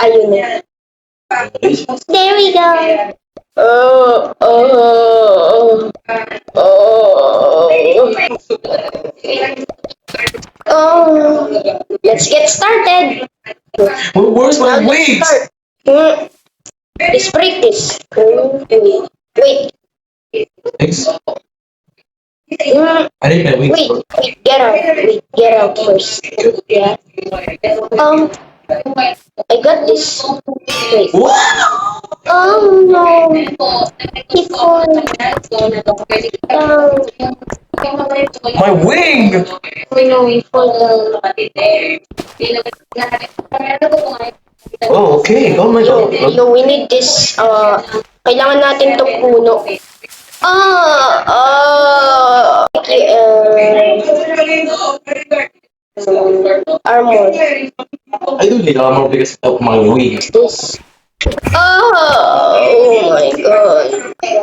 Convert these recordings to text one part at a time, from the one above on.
Ayun na. There we go. Oh, oh, oh, oh. Let's get started. Where's my Now let's wings? start. Let's break this. Wait. Wings? Mm, I need my wings. wait, get out. Wait, get out first. Yeah. I got this. Wait. Wow! Oh no. He falling. My wing! Oh no, he fall down. Oh, okay. Oh my god. Yo, we need this. Kailangan natin tong puno. Okay, armor. I don't need armor because of my wings. This. Oh my god.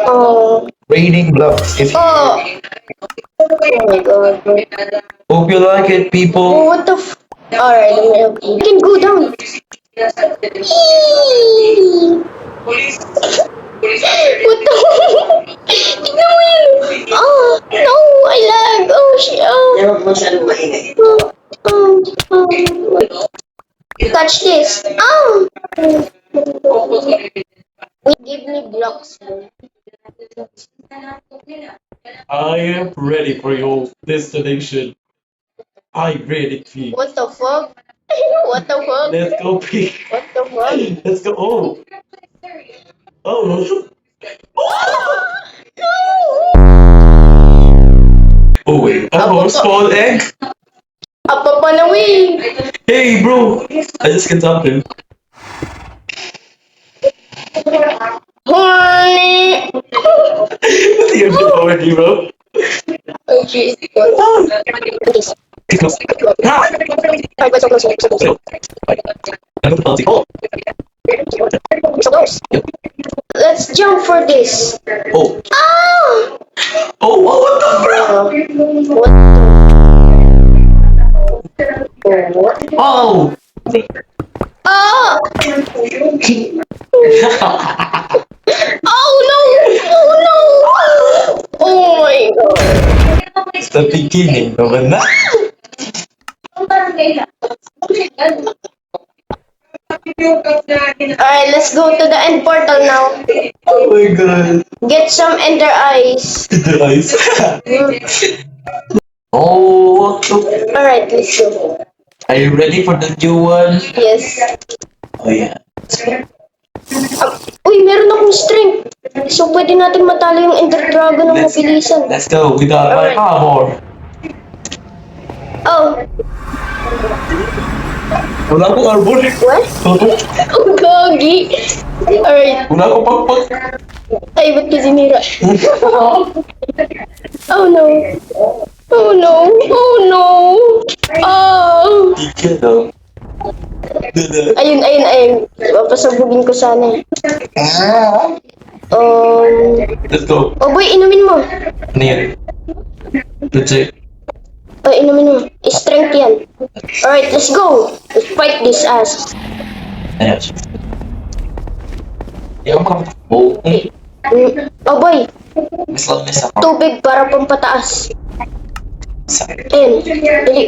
Oh. Raining blocks. Oh. Oh my god. Hope you like it, Oh, people. what the f... Alright, I'm gonna help you. You can go down. What the... Tignan mo yun. Oh, no, I lag. Oh, shit. Oh. Touch this. Oh. Wait, give me blocks. I am ready for your destination. I ready to you. What the fuck? What the fuck? Let's go pick. What the fuck? Let's go. Oh. Oh. Oh wait. Oh, small egg. Apa pa na weh? Hey, bro. I just get something. Honey. What are you doing already, bro? Oh shit. This. Get close. Ah. Alright, wait, so close. So close. So, I'm gonna bouncy. Oh. So close. Let's jump for this. Oh. Ah! Oh. What the bro? What Oh. Ah! Oh no! Oh no! Oh my god. It's the beginning of a night. Alright, let's go to the end portal now. Oh my god. Get some ender eyes. The ice. Oh, what the... Alright, let's go. Are you ready for the new one? Yes. Oh yeah. Uy, meron akong strength. So, pwede natin matalo yung ender dragon ng mabilisan. Let's go without my armor. Oh, Wala akong armor. what? Oh, gogi. Alright. Wala akong pagpag. Ay, ba't ko sinira? Oh no. Oh no. Oh no. Oh. Tigil daw. Ayun. Papasabugin ko sana. Let's go. Oh boy, inumin mo. Ano yan? Let's see. Oh, inumin mo. Strength yan. Alright, let's go. Let's fight this ass. Ayan. Hindi ako makatakbo. Oh boy, Miss lang miss ako. tubig para pampataas. Sakit. Ayun, dali.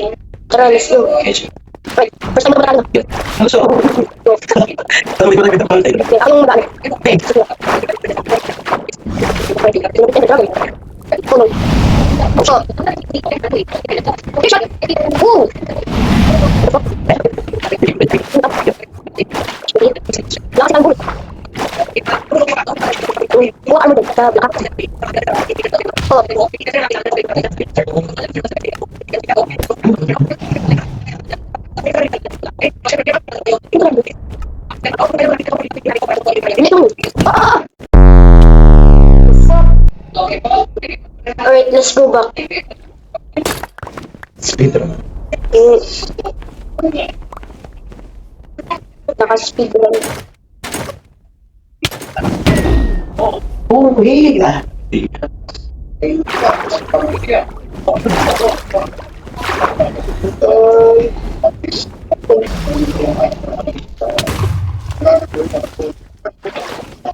Tara, let's go. Okay. Right, first time na matalo. Ano siya? Sabi ko na kita pala tayo. Ako yung mag-ano. Hey! Oh no. Oh. Shot! Woo! Lakas ng bullet. Buka ano doon? Sa black. Oh. Ah! Alright, let's go back. Speedrun. Naka-speedrun. Oh, wait.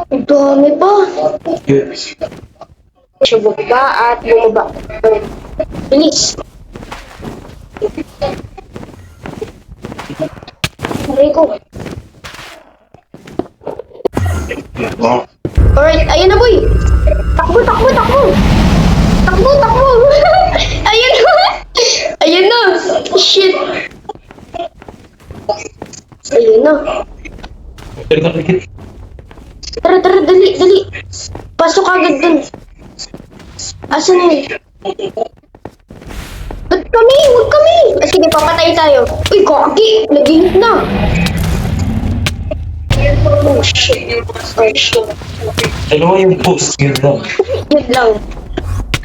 Ang dami pa. Yes. Siya baba at bumaba. Bilis. Aray ko. Oh. Alright, ayan na boy. Takbo, takbo, takbo. Takbo, takbo. Ayan na. Ayan na. Shit. Ayan na. Tara, tara, dali, dali. Pasok agad dun. Asan yun? Ba't kami? Huwag kami. Ah, sige, papatay tayo. Uy, kaki. Nag-hit na. Oh, shit. Oh, shit. Dalawa yung post, yun lang. Yun lang.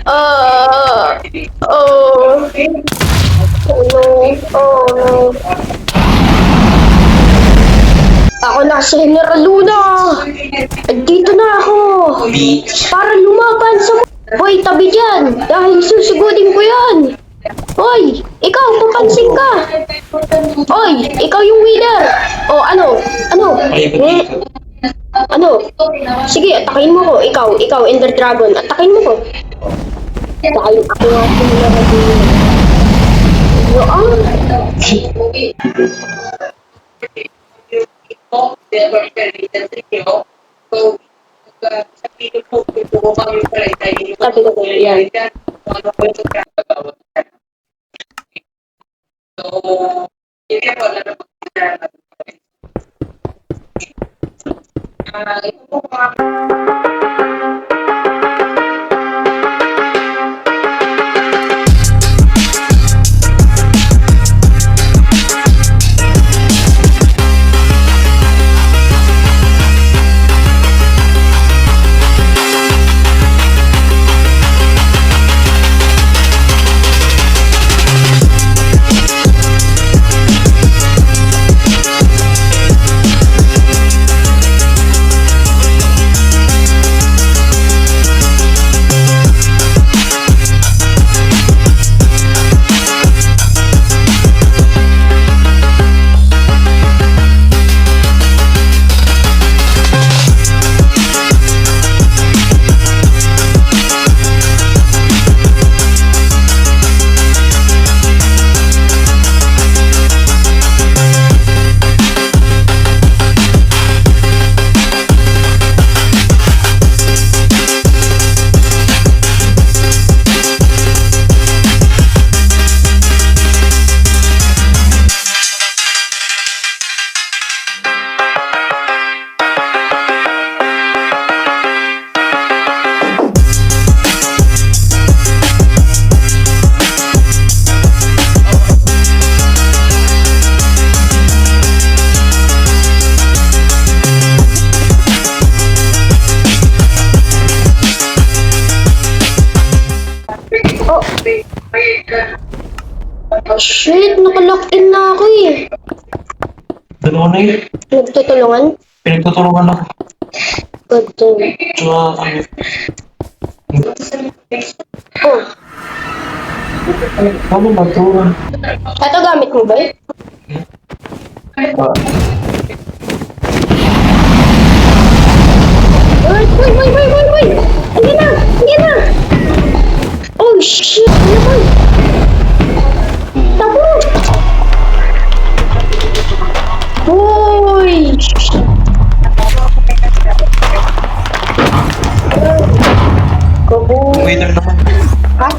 Oh. Oh no. Oh no. Ako na si General Luna. Dito na ako. Para lumaban sa... Hoy, tabi dyan. Dahil susugudin ko yan. Hoy, ikaw, papansin ka. Hoy, ikaw yung winner. Oh, ano? Ano? Ano? Sige, atakin mo ko. Ikaw, Ender Dragon. Atakin mo ko. Dahil ako nga Oh shit, nakalock in na ako eh. Dalawa na yun. Nagtutulungan? Pinagtutulungan ako. God damn. Tsaka kami. Oh, Kami nagturuan. ito gamit mo ba eh? Wait, wait, wait, wait, wait, wait! Hindi na! Hindi na! Oh shit! Ano ba? Tapo! Hoy! Kaboom! Waiter naman. Ha?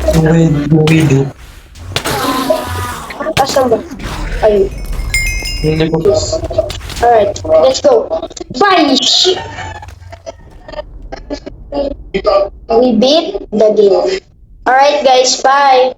Waiter. Asan ba? Ayun. Hindi ko. Alright, let's go. Bye! Shit! We beat the game. Alright guys, bye!